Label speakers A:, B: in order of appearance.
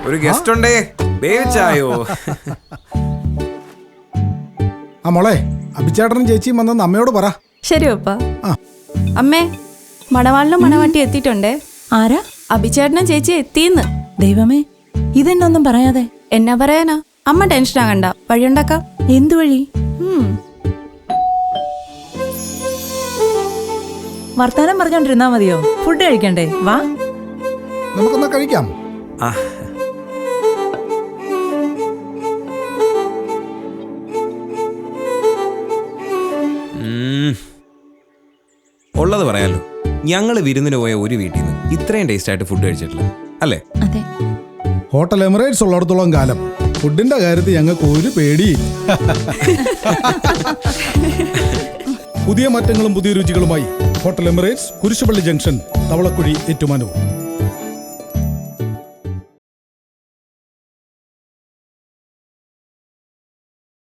A: ഒരു ഗസ്റ്റ് ഉണ്ടേ, വേവിച്ചായോ?
B: ആ മോളെ, അഭിച്ചേട്ടനും ചേച്ചിയും വന്നെന്ന് അമ്മയോട് പറ.
C: ശരി പപ്പ.
B: ആ.
C: അമ്മേ, മണവാളിനും മണവാട്ടി എത്തിയിട്ടുണ്ടേ.
D: ആരാ?
C: അഭിച്ചേട്ടനും ചേച്ചി എത്തിന്ന്.
D: ദൈവമേ, ഇതെന്നൊന്നും പറയാതെ.
C: എന്നാ പറയാനാ, അമ്മ ടെൻഷൻ ആകണ്ട, വഴിയുണ്ടാക്കാം.
D: എന്തു വഴി? വർത്താനം പറഞ്ഞോണ്ടിരുന്നാ മതിയോ? ഫുഡ് കഴിക്കണ്ടേ? വാ,
B: നമുക്കൊന്ന് കഴിക്കാം.
A: ആ, ഉള്ളത് പറയാലോ, ഞങ്ങൾ വിരുന്നിന് പോയ ഒരു വീട്ടിൽ നിന്ന് ഇത്രയും ടേസ്റ്റ് ആയിട്ട് ഫുഡ് കഴിച്ചിട്ടില്ല, അല്ലേ?
D: അതെ.
B: ഹോട്ടൽ എമിറേറ്റ്സ് ഉള്ളിടത്തോളം കാലം ഫുഡിന്റെ കാര്യത്തിൽ ഞങ്ങൾക്ക് ഒരു പേടിയില്ല. പുതിയ മാറ്റങ്ങളും പുതിയ രുചികളുമായി ഹോട്ടൽ എമിറേറ്റ്സ്, കുരിശുപള്ളി ജംഗ്ഷൻ, തവളക്കുഴി, ഏറ്റുമാനൂർ.